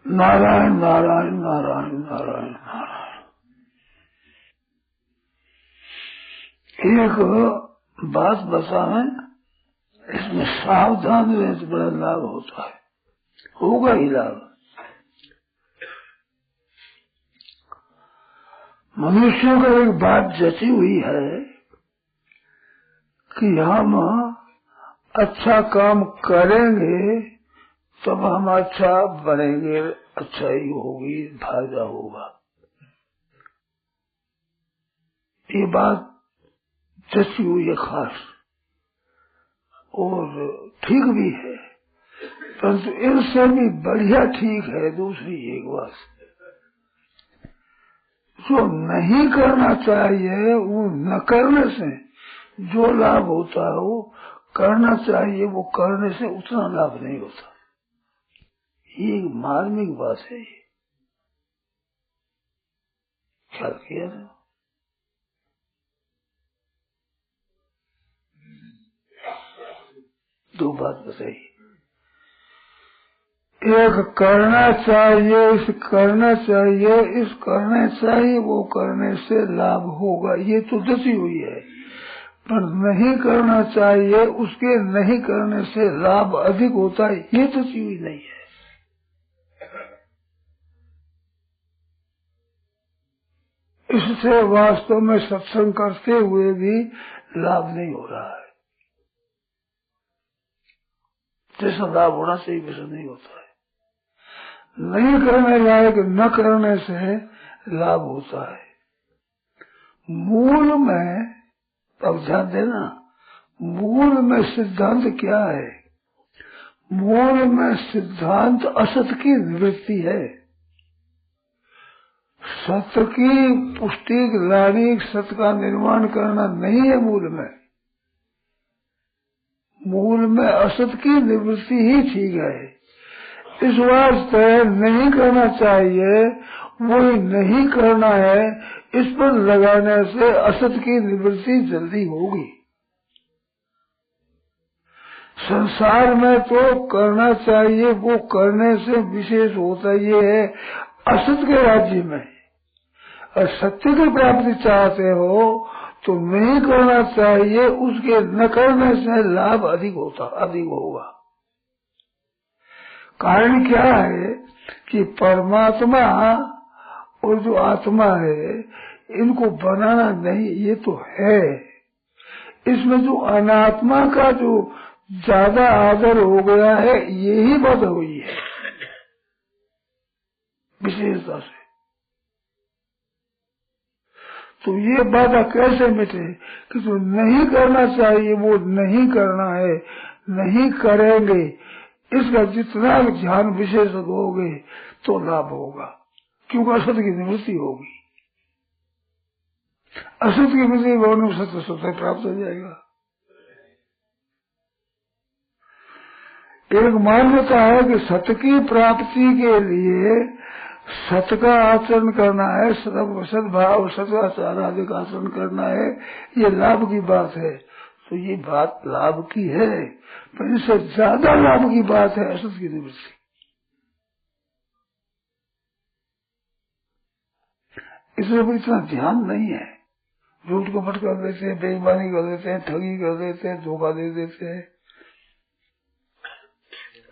नारायण नारायण नारायण नारायण नारायण। एक बात बताएं, इसमें सावधान रहने से बड़ा लाभ होता है, होगा ही लाभ। मनुष्यों को एक बात जची हुई है कि हम अच्छा काम करेंगे तब हम अच्छा बनेंगे, अच्छाई होगी, फायदा होगा। ये बात जची हुई है खास, और ठीक भी है, परंतु इनसे भी बढ़िया ठीक है दूसरी एक बात, जो नहीं करना चाहिए वो न करने से जो लाभ होता है वो करना चाहिए, वो करने से उतना लाभ नहीं होता। ये एक मार्मिक बात है। ये ख्याल किया ना? दो बात बताई, एक करना चाहिए, इस करना चाहिए, इस करने चाहिए, वो करने से लाभ होगा, ये तो दसी हुई है। पर नहीं करना चाहिए, उसके नहीं करने से लाभ अधिक होता है, ये दसी हुई नहीं है। इससे वास्तव में सत्संग करते हुए भी लाभ नहीं हो रहा है। जैसा लाभ होना चाहिए वैसा नहीं होता है। नहीं करने लायक न करने से लाभ होता है। मूल में, अब ध्यान देना, मूल में सिद्धांत क्या है? मूल में सिद्धांत असत की निवृत्ति है। सत्य की पुष्टि लानी, सत्य का निर्माण करना नहीं है मूल में। मूल में असत की निवृत्ति ही ठीक है। इस वास्ते नहीं करना चाहिए, वही नहीं करना है, इस पर लगाने से असत की निवृत्ति जल्दी होगी। संसार में तो करना चाहिए, वो करने से विशेष होता ये है असत के राज्य में। और सत्य की प्राप्ति चाहते हो तो नहीं करना चाहिए, उसके न करने से लाभ अधिक होगा। कारण क्या है कि परमात्मा और जो आत्मा है इनको बनाना नहीं, ये तो है। इसमें जो अनात्मा का जो ज्यादा आदर हो गया है, यही बात हुई है विशेषता से। तो ये बाधा कैसे मिटे कि जो नहीं करना चाहिए वो नहीं करना है, नहीं करेंगे, इसका जितना ध्यान विशेष दोगे तो लाभ होगा, क्योंकि असत की निवृत्ति होगी। असत की निवृत्ति होने में सत्य सत्य प्राप्त हो जाएगा। एक मान्यता है कि सत्य की प्राप्ति के लिए सत्य का आचरण करना है, सद्भाव सदाचार आदि का आचरण करना है, ये लाभ की बात है। तो ये बात लाभ की है, पर इससे ज्यादा लाभ की बात है असत की निवृत्ति। इसलिए भी इतना ध्यान नहीं है। झूठ कपट कर देते हैं, बेईमानी कर देते हैं, ठगी कर देते हैं, धोखा दे देते हैं,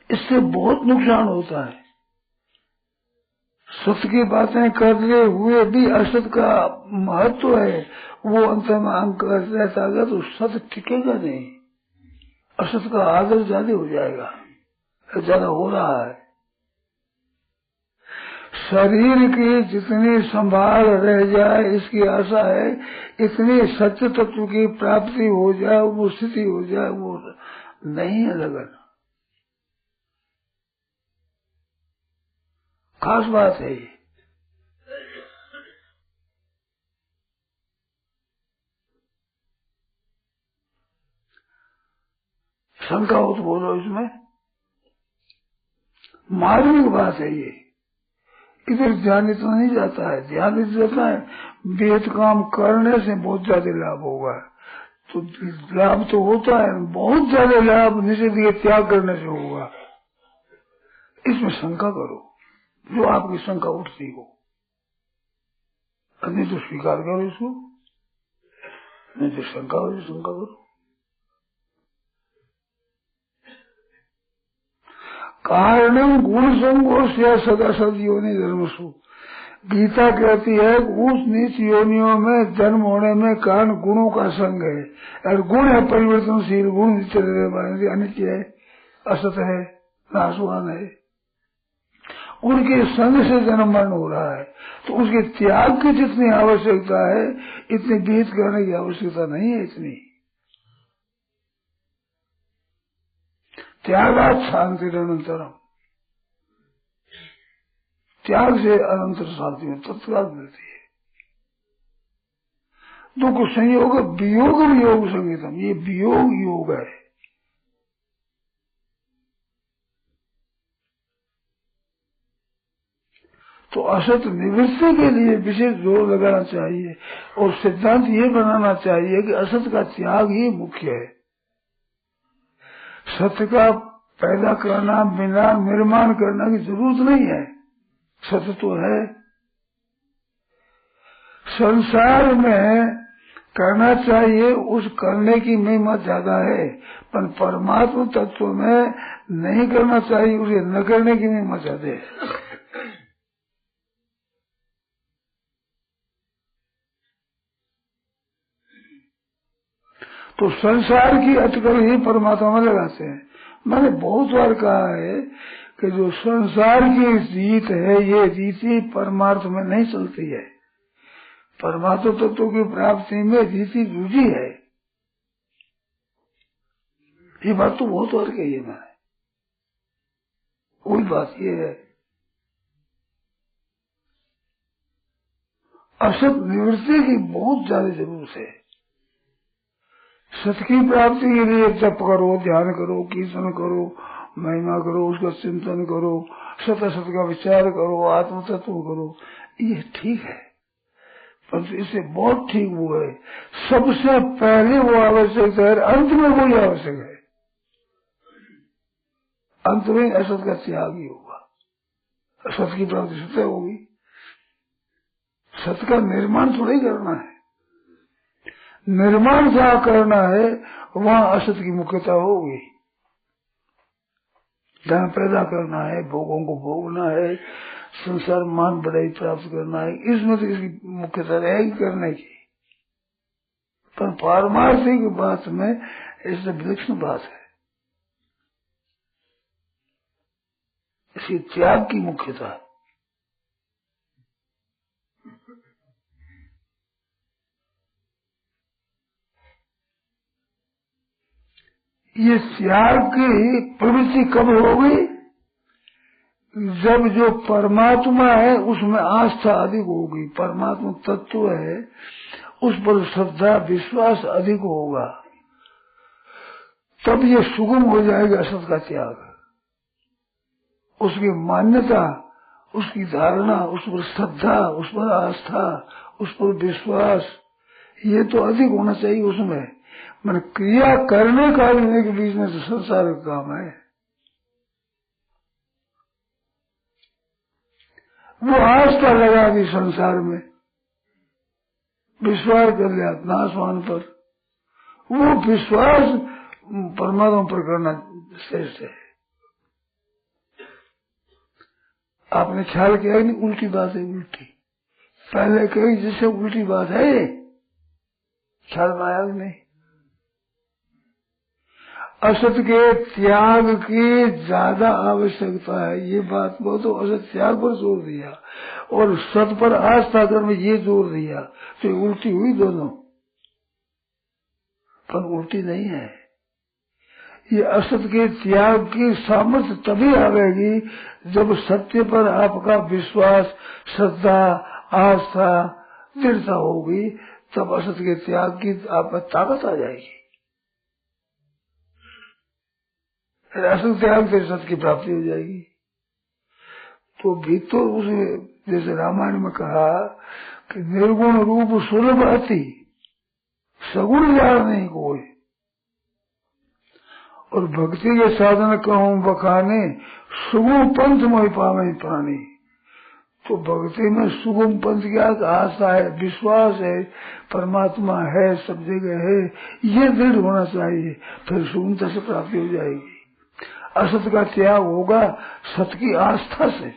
इससे बहुत नुकसान होता है। सत्य की बातें करते हुए भी असत का महत्व है, वो अंत में अंक रहता है तो सत्य टिकेगा नहीं, असत का आदर ज्यादा हो जाएगा, ज्यादा हो रहा है। शरीर की जितनी संभाल रह जाए इसकी आशा है, इतनी सत्य तत्व की प्राप्ति हो जाए, वो स्थिति हो जाए, वो नहीं है लगन। खास बात है ये। शंका हो तो बोलो, इसमें मार्मिक बात है ये। इधर ध्यान इतना नहीं जाता है, ध्यान इतना जाता है वेद काम करने से बहुत ज्यादा लाभ होगा, तो लाभ तो होता है, बहुत ज्यादा लाभ निषेध के त्याग करने से होगा, इसमें शंका करो। जो आपकी शंका उठती हो। नहीं तो स्वीकार करो इसको, नहीं तो शंका हो तो शंका करो। कारणम गुण संघोष या सदा सद योनि धर्मसु। गीता कहती है ऊंच नीच योनियों में जन्म होने में कारण गुणों का संग है, और गुण है परिवर्तनशील, गुण अनित्य है, असत है, नाशवान है, उनके संग से जन्म मरण हो रहा है। तो उसके त्याग की जितनी आवश्यकता है इतनी विहित करने की आवश्यकता नहीं है। इतनी त्यागात शांति अनंतरम, त्याग से अनंतर शांति में तत्काल मिलती है। दुख संयोग वियोग योग संगीतम, ये वियोग योग है। तो असत निवृत्ति के लिए विशेष जोर लगाना चाहिए और सिद्धांत ये बनाना चाहिए कि असत का त्याग ही मुख्य है। सत्य का पैदा करना, बिना निर्माण करना की जरूरत नहीं है, सत्य तो है। संसार में करना चाहिए, उस करने की महिमा ज्यादा है, पर परमात्मा तत्व में नहीं करना चाहिए, उसे न करने की महिमा ज्यादा है। तो संसार की अटकल ही परमात्मा में लगाते हैं। मैंने बहुत बार कहा है कि जो संसार की रीत है, ये रीति परमार्थ में नहीं चलती है। परमात्मा तत्व की प्राप्ति में रीति रुचि है। ये बात तो बहुत बार कही है मैंने। वही बात ये है, असत निवृत्ति की बहुत ज्यादा जरूरत है। सत्य की प्राप्ति के लिए जप करो, ध्यान करो, कीर्तन करो, महिमा करो, उसका चिंतन करो, सत्य सत्य का विचार करो, आत्म तत्व करो, ये ठीक है। पर इससे बहुत ठीक वो है, सबसे पहले वो आवश्यक है, अंत में वही आवश्यक है। अंत में असत का त्याग ही होगा, सत्य की प्राप्ति सत्य होगी। सत्य का निर्माण थोड़ा ही करना है, निर्माण जहाँ करना है वहाँ असत की मुख्यता होगी। जहाँ पैदा करना है, भोगों को भोगना है, संसार मान बढ़ाई प्राप्त करना है, इसमें तो इसकी मुख्यता रहेगी करने की। पर पारमार्थिक बात में इससे विलक्षण बात है, इसकी त्याग की मुख्यता है। ये त्याग की प्रवृत्ति कब होगी? जब जो परमात्मा है उसमें आस्था अधिक होगी, परमात्मा तत्व है उस पर श्रद्धा विश्वास अधिक होगा, तब ये सुगम हो जाएगा असत का त्याग। उसकी मान्यता, उसकी धारणा, उस पर श्रद्धा, उस पर आस्था, उस पर विश्वास, ये तो अधिक होना चाहिए उसमें। मैंने क्रिया करने काटने के बीच में तो संसार का काम है। वो आस्था लगा दी संसार में, विश्वास कर लिया नाशवान पर, वो विश्वास परमात्मा पर करना श्रेष्ठ है। आपने ख्याल किया कि नहीं, उल्टी बात है, उल्टी पहले कही जिससे उल्टी बात है, ख्याल में आया नहीं। असत के त्याग की ज्यादा आवश्यकता है, ये बात को तो असत त्याग पर जोर दिया और सत पर आस्था करने ये जोर दिया, तो उल्टी हुई दोनों, पर उल्टी नहीं है। ये असत के त्याग की सामर्थ्य तभी आवेगी जब सत्य पर आपका विश्वास, श्रद्धा, आस्था, दृढ़ता होगी, तब असत के त्याग की आप में ताकत आ जाएगी। असत त्याग से सत्य की प्राप्ति हो जाएगी। तो भी तो उसे जैसे रामायण में कहा कि निर्गुण रूप सुलभ अति, सगुण जान नहीं कोई, और भक्ति के साधन कहूँ बखाने, सुगुण पंथ मोहि पावे प्राणी। तो भक्ति में सुगम पंथ क्या आशा है, विश्वास है, परमात्मा है, सब जगह है, ये दृढ़ होना चाहिए, फिर सुगमता से प्राप्ति हो जाएगी। असत का त्याग होगा सत्य की आस्था से,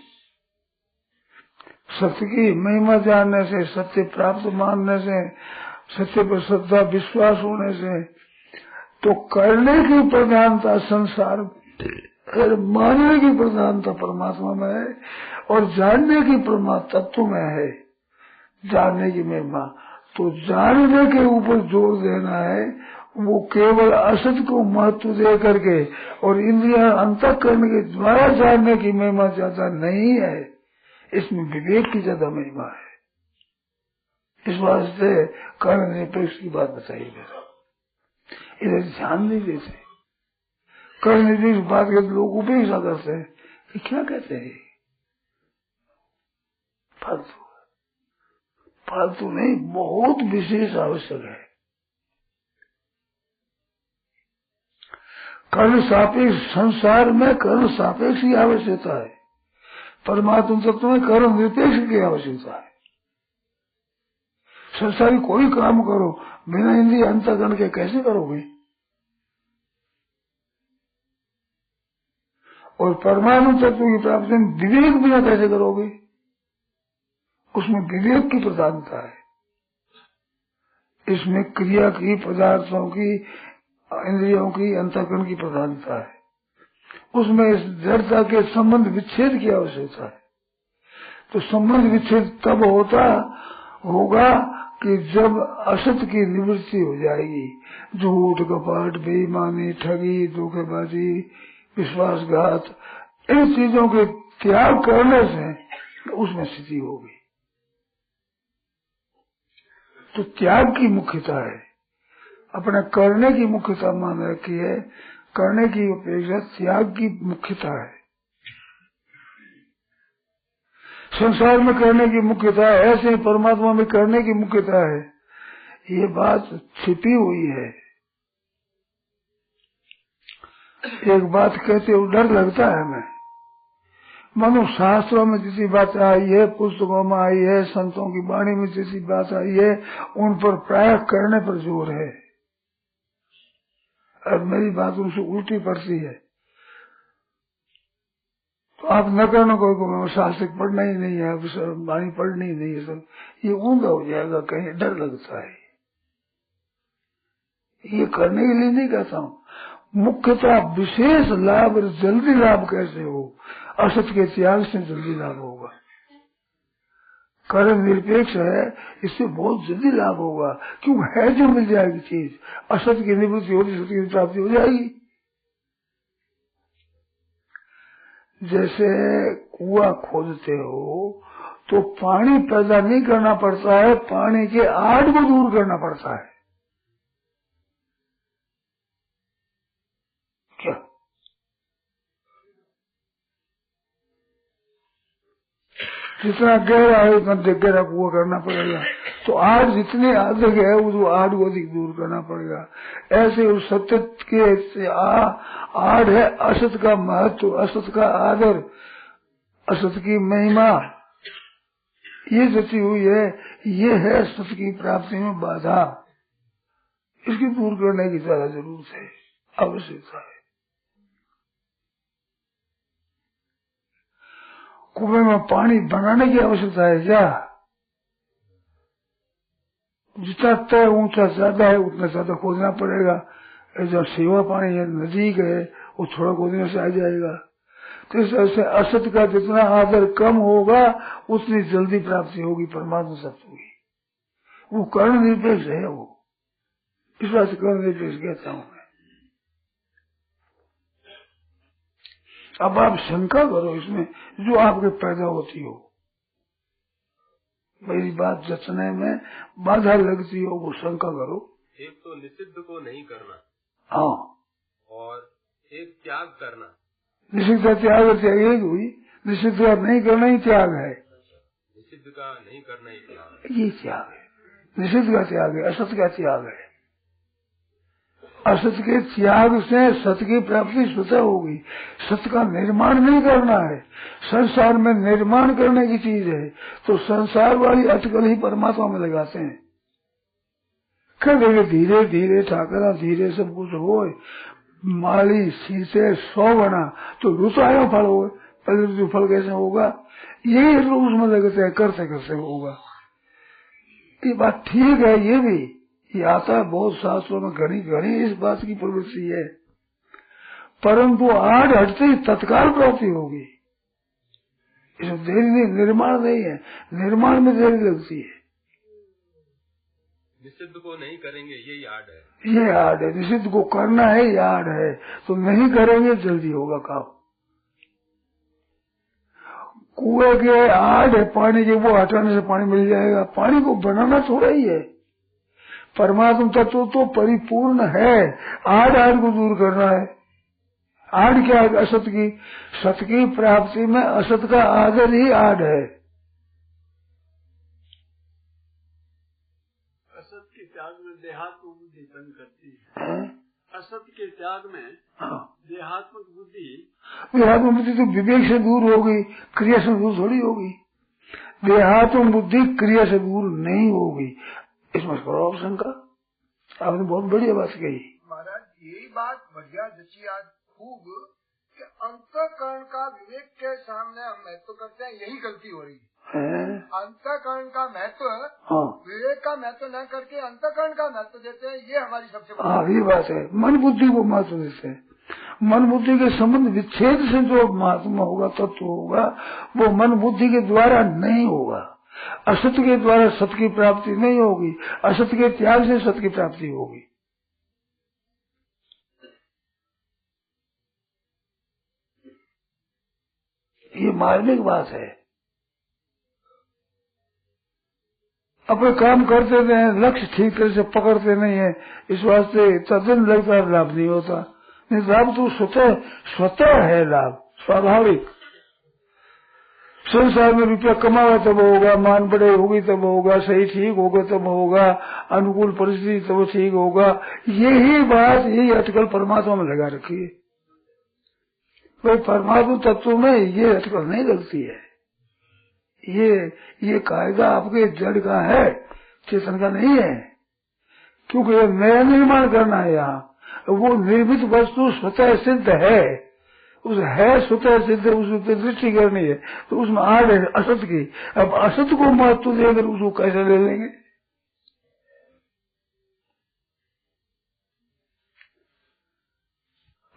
सत्य की महिमा जानने से, सत्य प्राप्त मानने से, सत्य पर श्रद्धा विश्वास होने से। तो करने की प्रधानता संसार में, मानने की प्रधानता परमात्मा में है, और जानने की परमात्मा तत्व में है, जानने की महिमा। तो जानने के ऊपर जोर देना है, वो केवल असत को महत्व दे करके और इंद्रिया अंतःकरण के द्वारा जानने की महिमा ज्यादा नहीं है, इसमें विवेक की ज्यादा महिमा है। इस वास्ते कर्ण निरपेक्ष की बात बताई मेरा, इधर ध्यान नहीं देते। कर्ण निरपेक्ष बात के लोग उपेक्षा करते हैं, ये क्या कहते हैं, फालतू फालतू नहीं, बहुत विशेष आवश्यक है। कर्ण सापेक्ष, संसार में कर्ण सापेक्ष की आवश्यकता है, परमात्मा तत्व में कर्ण निरपेक्ष की आवश्यकता है। संसारी कोई काम करो बिना इंद्रिय अंतःकरण के कैसे करोगे, और परमाणु तत्व की प्राप्ति में विवेक बिना कैसे करोगे, उसमें विवेक की प्रधानता है। इसमें क्रिया की, पदार्थों की, इंद्रियों की, अंतःकरण की प्रधानता है। उसमें इस जड़ता के संबंध विच्छेद की आवश्यकता है। तो संबंध विच्छेद तब होगा कि जब असत की निवृत्ति हो जाएगी। झूठ, कपट, बेईमानी, ठगी, धोखेबाजी, विश्वासघात, इन चीजों के त्याग करने से उसमें स्थिति होगी। तो त्याग की मुख्यता है, अपने करने की मुख्यता मान रखी है, करने की अपेक्षा त्याग की मुख्यता है। संसार में करने की मुख्यता है, ऐसे ही परमात्मा में करने की मुख्यता है। ये बात छिपी हुई है। एक बात कहते हो डर लगता है हमें, मानो शास्त्रों में जैसी बात आई है, पुस्तकों में आई है, संतों की वाणी में जैसी बात आई है, उन पर प्राय करने पर जोर है, और मेरी बात उनसे उल्टी पड़ती है। तो आप न करना, कोई शास्त्र पढ़ना ही नहीं है, वाणी पढ़नी ही नहीं है, सब ये ऊंधा हो जाएगा, कहीं डर लगता है। ये करने के लिए नहीं कहता हूँ, मुख्यतः विशेष लाभ और जल्दी लाभ कैसे हो, असत के त्याग से जल्दी लाभ होगा। कर्ण निरपेक्ष है, इससे बहुत जल्दी लाभ होगा, क्यों है जो मिल जाएगी चीज, असत की निवृत्ति होगी, सत्य की प्राप्ति हो जाएगी। जैसे कुआं खोदते हो तो पानी पैदा नहीं करना पड़ता है, पानी के आड़ को दूर करना पड़ता है। क्या जितना गहरा है उतना गहरा कुआं करना पड़ेगा, तो आड़ जितने अधिक है वो आड़ को अधिक दूर करना पड़ेगा। ऐसे उस सत्य के आड़ है असत का महत्व, असत का आदर, असत की महिमा, ये जची हुई है, ये है सत्य की प्राप्ति में बाधा। इसकी दूर करने की ज्यादा जरूरत है, आवश्यकता है। कुएं में पानी बनाने की आवश्यकता है क्या? जितना तय ऊंचा ज्यादा है उतना ज्यादा खोदना पड़ेगा। जो सेवा पानी है, नजदीक है, वो थोड़ा खोदने से आ जाएगा। तो इस ऐसे असत का जितना आदर कम होगा उतनी जल्दी प्राप्ति होगी परमात्मा सत्य की। वो कर्ण निरपेक्ष है, वो इस बात से कर्ण निरपेक्ष कहता हूँ मैं। अब आप शंका करो इसमें जो आपके पैदा होती हो, मेरी बात जचने में बाधा लगती हो, वो शंका करो। एक तो निषिद्ध को नहीं करना, हाँ, और एक त्याग करना। निषिद्ध का त्याग एक हुई, निषिद्ध का नहीं करना ही त्याग है। निषिद्ध का नहीं करना ही त्याग है, ये त्याग है। निषिद्ध का त्याग है, असत का त्याग है। असत के त्याग से सत की प्राप्ति स्वतः होगी। सत का निर्माण नहीं करना है, संसार में निर्माण करने की चीज है। तो संसार वाली अटकल ही परमात्मा में लगाते हैं। कह देंगे धीरे धीरे ठाकरा धीरे सब कुछ हो, माली सीते 100 बना तो रुचाया फल हो, पहले फल कैसे होगा? यही उसमें लगते हैं, करते करते होगा। ये बात ठीक है, ये भी ये आता है बहुत शास्त्रों में, घनी घनी इस बात की प्रवृत्ति है। परंतु आड़ हटते ही तत्काल प्राप्ति होगी। इसमें देरी नहीं, निर्माण नहीं है, निर्माण में देरी लगती है। निषिद्ध को नहीं करेंगे, ये आड़ है, ये आड़ है। निषिद्ध को करना है, ये आड़ है। तो नहीं करेंगे जल्दी होगा काम। कुएं के आड़ है पानी के, वो हटाने से पानी मिल जाएगा। पानी को बनाना थोड़ा ही है। परमात्मा तत्व तो परिपूर्ण है, आड़ को दूर करना है। आड़ क्या है? असत की, सत की प्राप्ति में असत का आदर ही आड़ है। असत के त्याग में देहात्मक बुद्धि बंद करती है। असत के त्याग में देहात्मक बुद्धि, देहात्मक बुद्धि तो विवेक से दूर होगी, क्रिया से दूर थोड़ी होगी। देहात्मक बुद्धि क्रिया से दूर नहीं होगी। इसमें करो शंका, आपने बहुत बढ़िया बात कही। महाराज यही बात बढ़िया जची आज खूब कि अंतःकरण का विवेक के सामने हम महत्व करते हैं, यही गलती हो रही है। अंतःकरण का महत्व, विवेक का महत्व न करके अंतःकरण का महत्व देते हैं, ये हमारी सबसे बड़ी बात है। मन बुद्धि को महत्व देते हैं। मन बुद्धि के संबंध विच्छेद से जो महात्मा होगा, तत्व होगा, वो मन बुद्धि के द्वारा नहीं होगा। असत के द्वारा सत की प्राप्ति नहीं होगी, असत के त्याग से सत की प्राप्ति होगी। ये मार्मिक बात है। अपने काम करते हैं, लक्ष्य ठीक तरह से पकड़ते नहीं है, इस वास्ते तद्दन लगता है लाभ नहीं होता। नहीं, लाभ तो स्वतः है, लाभ स्वाभाविक। संसार में रुपया कमावा तब होगा, मान बढ़ाई होगी तब होगा, सही ठीक होगा तब होगा, अनुकूल परिस्थिति तब ठीक होगा। यही बात, यही अटकल परमात्मा में लगा रखी है। भाई परमात्मा तत्व में ये अटकल नहीं लगती है। ये कायदा आपके जड़ का है, चेतन का नहीं है। क्योंकि ये नया निर्माण करना है। यहाँ वो निर्मित वस्तु स्वतः सिद्ध है, उस है स्वतः सिद्ध, उस पर दृष्टि करनी है, तो उसमें आड़ है असत की। अब असत को महत्व देकर उसको कैसे ले लेंगे?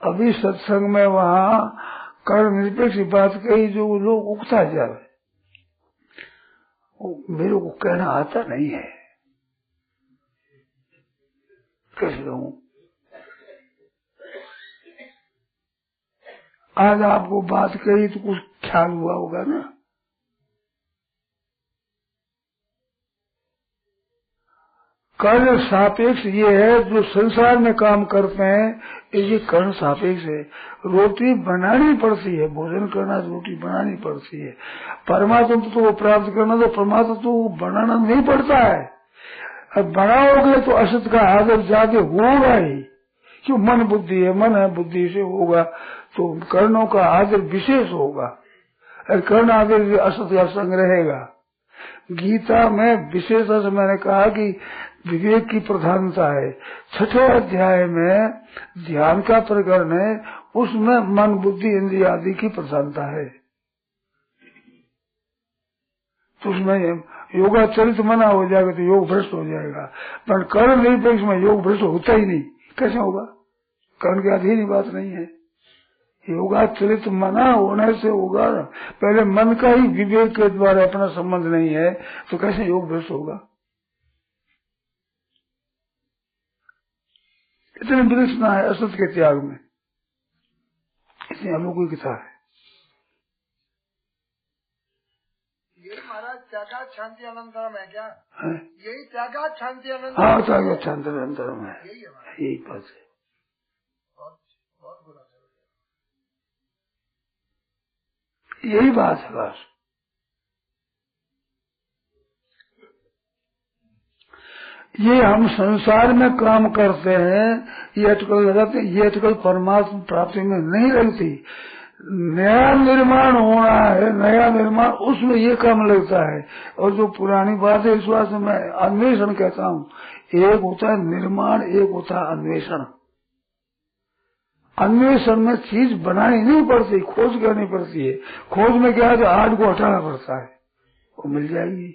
अभी सत्संग में वहाँ कर्ण निरपेक्ष बात कही, जो लोग उकता जाए, मेरे को कहना आता नहीं है, कैसे कहूँ? आज आपको बात कही तो कुछ ख्याल हुआ होगा ना। कर्ण सापेक्ष ये है, जो संसार में काम करते हैं ये कर्ण सापेक्ष है। रोटी बनानी पड़ती है, भोजन करना, रोटी बनानी पड़ती है। परमात्मा तो वो प्राप्त करना, तो परमात्मा तो बनाना नहीं पड़ता है। अब बनाओगे तो असत का आदर जाके होगा ही, क्यों? मन बुद्धि है, मन है, बुद्धि से होगा, तो कर्णों का आदर विशेष होगा। कर्ण आदर असत का संग रहेगा। गीता में विशेषता से मैंने कहा कि विवेक की प्रधानता है। 6ठे अध्याय में ध्यान का प्रकरण है, उसमें मन बुद्धि इंद्रिय आदि की प्रधानता है। तो उसमें योगाचरित मना हो जाएगा तो योग भ्रष्ट हो जाएगा, पर कर्ण निरपेक्ष में योग भ्रष्ट होता ही नहीं। कैसे होगा? कर्ण के अधीन ही बात नहीं है। योगाचरित मना होने से होगा, पहले मन का ही विवेक के द्वारा अपना संबंध नहीं है, तो कैसे योग भ्रष्ट होगा? इतनी विलक्षणता है असत के त्याग में, इतनी अलौकिकता है। यही महाराज त्यागात शांति अनंतरम है क्या? यही त्यागात शांति अनंतरम? हाँ, त्यागात शांति अनंतरम है, यही बात है। बहुत बुरा, यही बात है बस। ये हम संसार में काम करते हैं, ये अटकल लगाते हैं, ये अटकल परमात्मा प्राप्ति में नहीं लगती। नया निर्माण होना है, नया निर्माण, उसमें ये काम लगता है। और जो पुरानी बात है, इस बात से मैं अन्वेषण कहता हूँ। एक होता है निर्माण, एक होता है अन्वेषण। अन्वेषण में चीज बनानी नहीं पड़ती, खोज करनी पड़ती है। खोज में क्या है, तो आड़ को हटाना पड़ता है, वो मिल जाएगी।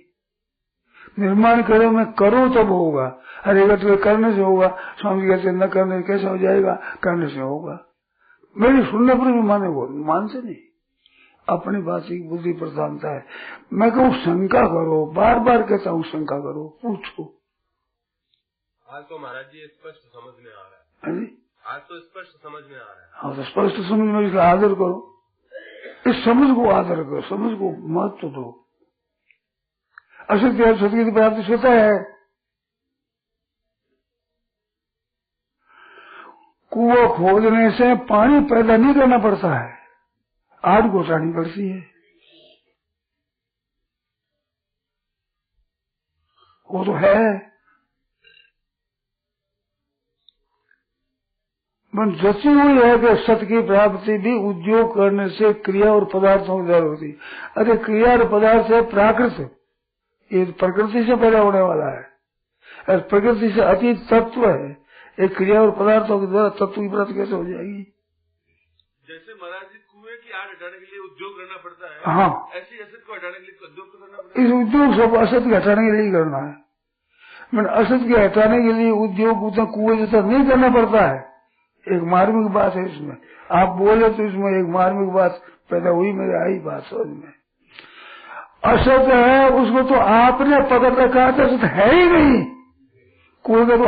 निर्माण करो में करो तब होगा, हर एक करने से होगा। स्वामी कहते न करने से कैसे हो जाएगा, करने से होगा। मेरी सुनने पर भी माने, वो मानते नहीं, अपनी बात की बुद्धि प्रधानता है। मैं कहूँ शंका करो, बार बार कहता हूँ शंका करो, पूछो। आज तो महाराज जी स्पष्ट समझ में आ रहा है। अरे आज तो स्पष्ट समझ में आ रहा है। हाँ, तो स्पष्ट समझ में इसका आदर करो, इस समझ को आदर करो, समझ को महत्व दो। असत्य सत्य की प्राप्ति स्वतः है। कुआं खोदने से पानी पैदा नहीं करना पड़ता है, आग घोटानी पड़ती है। वो तो है, मन जची हुई है कि सत्य की प्राप्ति भी उद्योग करने से क्रिया और पदार्थों की द्वारा होती। अरे क्रिया और पदार्थ है प्राकृत, ये प्रकृति से पैदा होने वाला है, और प्रकृति से अतीत तत्व है। एक क्रिया और पदार्थों के द्वारा तत्व की प्राप्ति कैसे हो जाएगी? जैसे महाराज जी कुएं की आड़ हटाने के लिए उद्योग करना पड़ता है, हाँ, ऐसी असत को हटाने के लिए उद्योग तो करना पड़ता है। इस उद्योग सब असत के हटाने के लिए करना है। मैंने असत के हटाने के लिए उद्योग उतना कुएं जैसा नहीं करना पड़ता है। एक मार्मिक बात है इसमें, आप बोले तो इसमें एक मार्मिक बात पैदा हुई, मेरे आई बात समझ में। असत है उसको तो आपने पकड़ रखा था, असत है ही नहीं, कुएं का तो